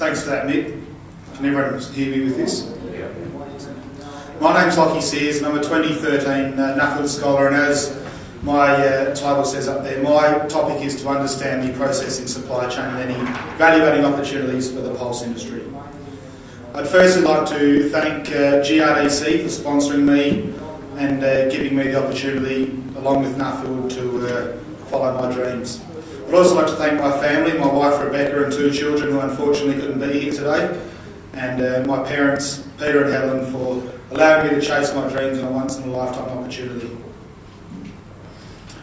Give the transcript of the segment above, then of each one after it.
Thanks for that, Nick. Can everyone hear me with this? My name's Lachie Seears and I'm a 2013 Nuffield scholar, and as my title says up there, my topic is to understand the processing supply chain and any value-adding opportunities for the pulse industry. I'd firstly like to thank GRDC for sponsoring me and giving me the opportunity, along with Nuffield, to follow my dreams. I'd also like to thank my family, my wife Rebecca and 2 children who unfortunately couldn't be here today, and my parents, Peter and Helen, for allowing me to chase my dreams in a once-in-a-lifetime opportunity.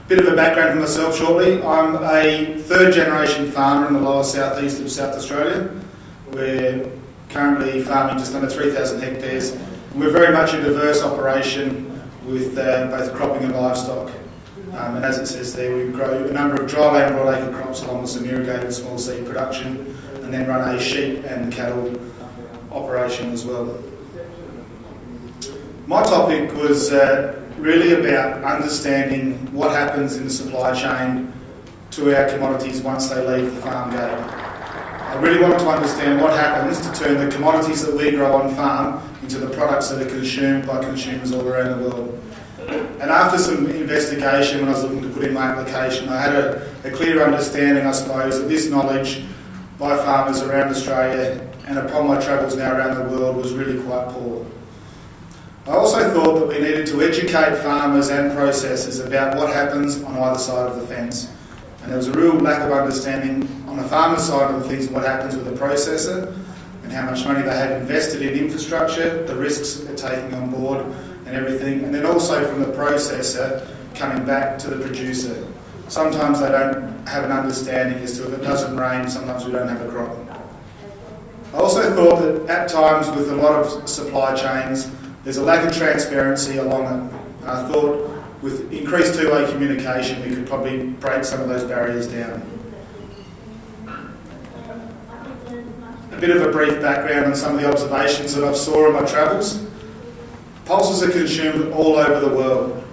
Bit of a background for myself shortly. I'm a 3rd-generation farmer in the lower southeast of South Australia. We're currently farming just under 3,000 hectares, and we're very much a diverse operation with both cropping and livestock. And as it says there, we grow a number of dryland broadacre crops along with some irrigated small seed production, and then run a sheep and cattle operation as well. My topic was really about understanding what happens in the supply chain to our commodities once they leave the farm gate. I really wanted to understand what happens to turn the commodities that we grow on farm into the products that are consumed by consumers all around the world. And after some investigation, when I was looking to put in my application, I had a clear understanding, I suppose, that this knowledge by farmers around Australia and upon my travels now around the world was really quite poor. I also thought that we needed to educate farmers and processors about what happens on either side of the fence. And there was a real lack of understanding on the farmer side of the things, what happens with the processor and how much money they have invested in infrastructure, the risks that they're taking on board and everything, and then also from the processor coming back to the producer. Sometimes they don't have an understanding as to if it doesn't rain, sometimes we don't have a crop. I also thought that at times with a lot of supply chains, there's a lack of transparency along it. And I thought with increased two-way communication, we could probably break some of those barriers down. A bit of a brief background on some of the observations that I saw on my travels. Pulses are consumed all over the world.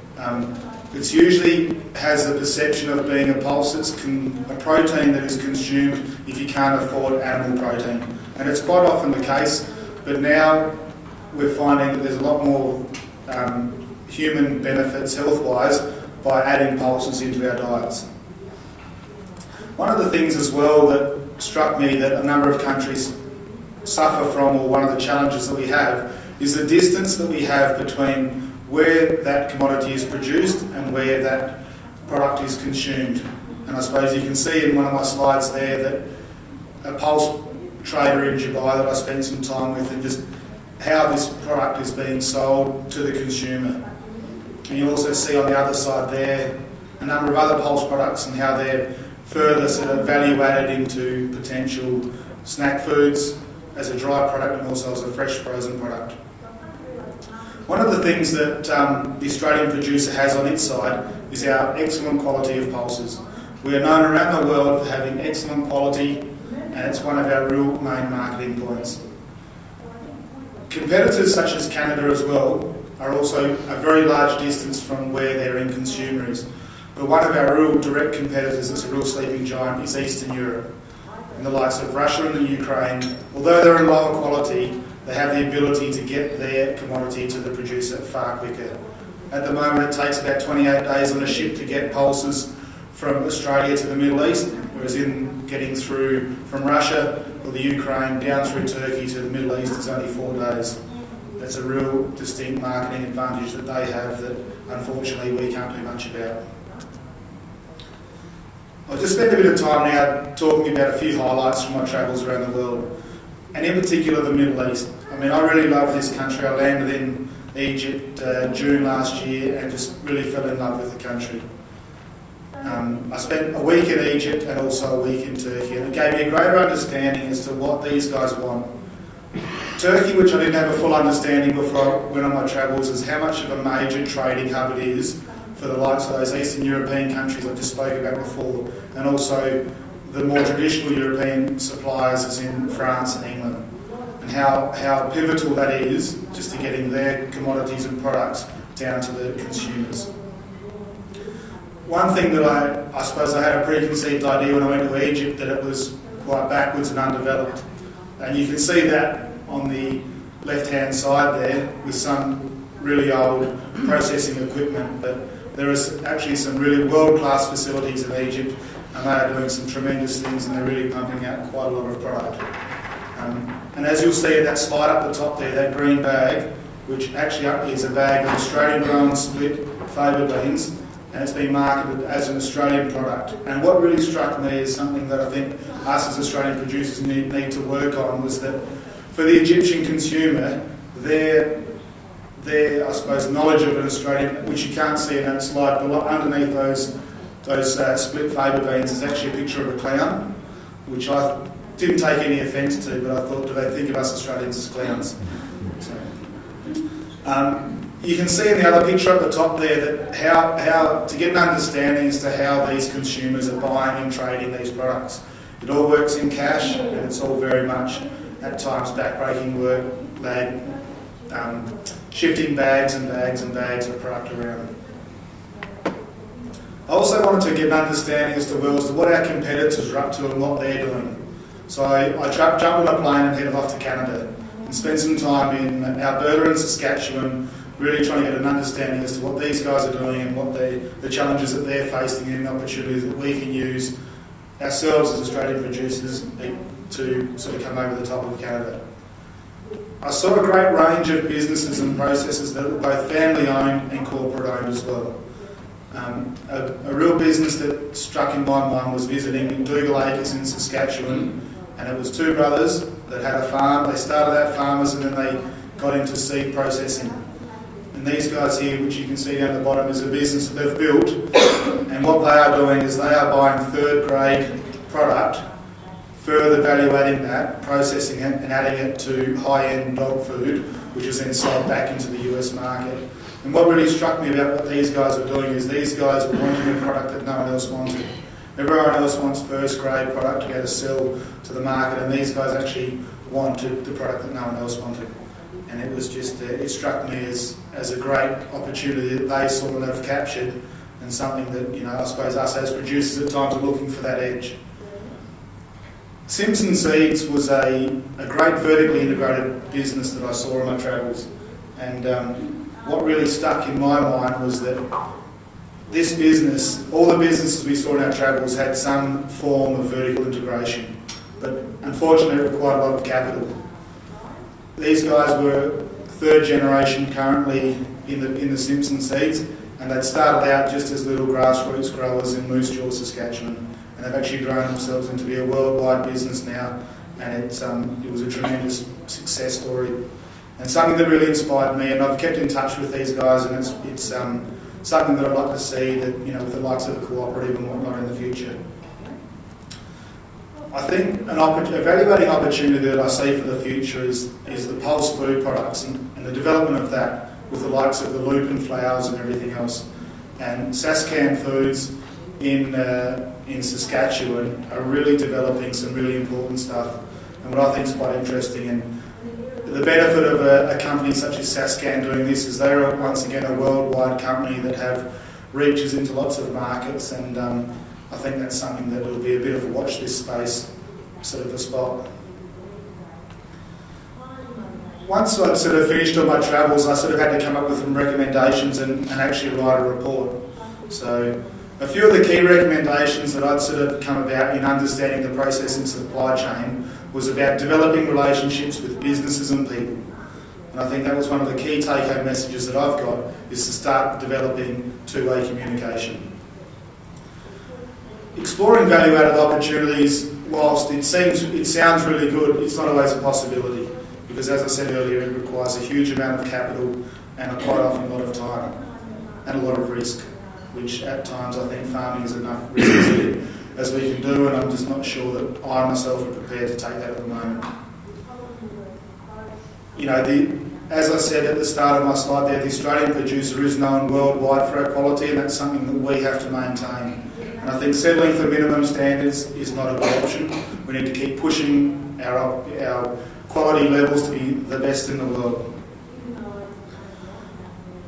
It usually has the perception of being a pulse. It's a protein that is consumed if you can't afford animal protein. And it's quite often the case, but now we're finding that there's a lot more human benefits health-wise by adding pulses into our diets. One of the things as well that struck me that a number of countries suffer from, or one of the challenges that we have, is the distance that we have between where that commodity is produced and where that product is consumed. And I suppose you can see in one of my slides there that a pulse trader in Dubai that I spent some time with, and just how this product is being sold to the consumer. And you'll also see on the other side there a number of other pulse products and how they're further sort of value added into potential snack foods as a dry product and also as a fresh frozen product. One of the things that the Australian producer has on its side is our excellent quality of pulses. We are known around the world for having excellent quality, and it's one of our real main marketing points. Competitors such as Canada as well are also a very large distance from where their end consumer is. But one of our real direct competitors that's a real sleeping giant is Eastern Europe. And the likes of Russia and the Ukraine, although they're in lower quality, they have the ability to get their commodity to the producer far quicker. At the moment, it takes about 28 days on a ship to get pulses from Australia to the Middle East, whereas in getting through from Russia or the Ukraine down through Turkey to the Middle East is only 4 days. That's a real distinct marketing advantage that they have that unfortunately we can't do much about. I'll just spend a bit of time now talking about a few highlights from my travels around the world, and in particular the Middle East. I mean, I really love this country. I landed in Egypt June last year and just really fell in love with the country. I spent a week in Egypt and also a week in Turkey, and it gave me a greater understanding as to what these guys want. Turkey, which I didn't have a full understanding before I went on my travels, is how much of a major trading hub it is for the likes of those Eastern European countries I just spoke about before, and also the more traditional European suppliers as in France and England, and how pivotal that is just to getting their commodities and products down to the consumers. One thing that I suppose I had a preconceived idea when I went to Egypt, that it was quite backwards and undeveloped. And you can see that on the left-hand side there with some really old processing equipment. But there is actually some really world-class facilities in Egypt, and they are doing some tremendous things, and they're really pumping out quite a lot of product. And as you'll see in that slide up the top there, that green bag, which actually is a bag of Australian-grown split faba beans, and it's been marketed as an Australian product. And what really struck me is something that I think us as Australian producers need to work on, was that for the Egyptian consumer, their I suppose, knowledge of an Australian, which you can't see in that slide, but underneath those split faba beans is actually a picture of a clown, which I didn't take any offence to, but I thought, do they think of us Australians as clowns? So, you can see in the other picture at the top there that how to get an understanding as to how these consumers are buying and trading these products. It all works in cash, and it's all very much at times backbreaking work, shifting bags and bags and bags of product around. I also wanted to get an understanding as to what our competitors are up to and what they're doing. So I jumped on a plane and headed off to Canada and spent some time in Alberta and Saskatchewan, really trying to get an understanding as to what these guys are doing and what the challenges that they're facing and the opportunities that we can use ourselves as Australian producers to sort of come over the top of Canada. I saw a great range of businesses and processes that were both family owned and corporate owned as well. A real business that struck in my mind was visiting McDougall Acres in Saskatchewan, and it was two brothers that had a farm. They started out farmers and then they got into seed processing. And these guys here, which you can see down the bottom, is a business that they've built, and what they are doing is they are buying third grade product, further valuating that, processing it and adding it to high-end dog food, which is then sold back into the US market. And what really struck me about what these guys are doing is these guys are wanting a product that no one else wanted. Everyone else wants first grade product to go to sell to the market, and these guys actually wanted the product that no one else wanted. And it was just, it struck me as a great opportunity that they sort of have captured, and something that, I suppose us as producers at times are looking for that edge. Simpson Seeds was a great vertically integrated business that I saw on my travels, and what really stuck in my mind was that this business, all the businesses we saw in our travels had some form of vertical integration, but unfortunately it required a lot of capital. These guys were third generation currently in the Simpson Seeds, and they'd started out just as little grassroots growers in Moose Jaw, Saskatchewan, and they've actually grown themselves into be a worldwide business now, and it was a tremendous success story. And something that really inspired me, and I've kept in touch with these guys, and it's something that I'd like to see that, with the likes of a cooperative and whatnot in the future. I think an evaluating opportunity that I see for the future is the pulse food products and the development of that with the likes of the lupin flowers and everything else. And Sascan Foods in Saskatchewan are really developing some really important stuff, and what I think is quite interesting. And the benefit of a company such as Sascan doing this is they're once again a worldwide company that have reaches into lots of markets, and I think that's something that will be a bit of a watch this space sort of a spot. Once I'd sort of finished all my travels, I sort of had to come up with some recommendations and actually write a report. So a few of the key recommendations that I'd sort of come about in understanding the processing supply chain was about developing relationships with businesses and people. And I think that was one of the key take-home messages that I've got, is to start developing two-way communication. Exploring value-added opportunities, whilst it sounds really good, it's not always a possibility, because as I said earlier, it requires a huge amount of capital and quite often a lot of time and a lot of risk, which at times I think farming is enough risk as we can do, and I'm just not sure that I myself am prepared to take that at the moment. As I said at the start of my slide there, the Australian producer is known worldwide for our quality, and that's something that we have to maintain. And I think settling for minimum standards is not a good option. We need to keep pushing our quality levels to be the best in the world.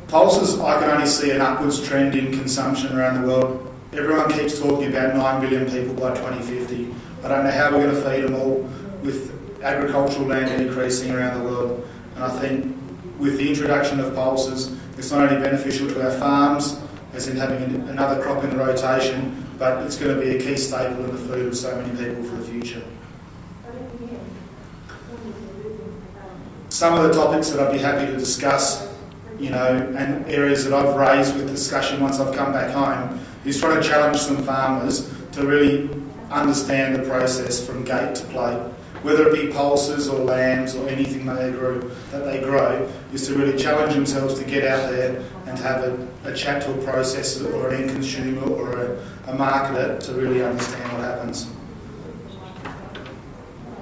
Pulses, I can only see an upwards trend in consumption around the world. Everyone keeps talking about 9 billion people by 2050. I don't know how we're going to feed them all with agricultural land decreasing around the world. And I think with the introduction of pulses, it's not only beneficial to our farms, as in having another crop in the rotation, but it's going to be a key staple in the food of so many people for the future. Some of the topics that I'd be happy to discuss, and areas that I've raised with discussion once I've come back home, is trying to challenge some farmers to really understand the process from gate to plate. Whether it be pulses or lambs or anything that they grow, is to really challenge themselves to get out there and have a chat to a processor or an end consumer or a marketer to really understand what happens.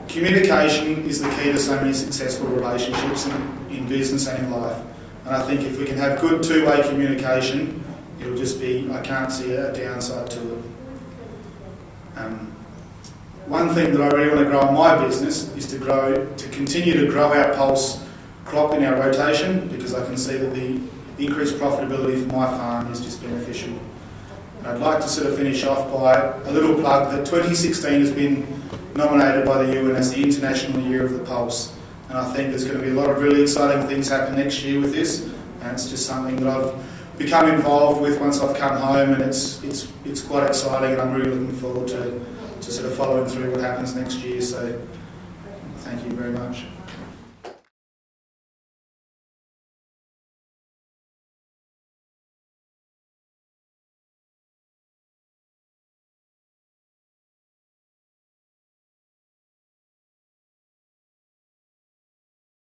Communication is the key to so many successful relationships in business and in life. And I think if we can have good two-way communication, it'll just be, I can't see a downside to it. One thing that I really want to grow in my business is to continue to grow our pulse crop in our rotation, because I can see that the increased profitability for my farm is just beneficial. And I'd like to sort of finish off by a little plug that 2016 has been nominated by the UN as the International Year of the Pulse. And I think there's going to be a lot of really exciting things happen next year with this. And it's just something that I've become involved with once I've come home, and it's quite exciting, and I'm really looking forward to sort of following through what happens next year. So thank you very much.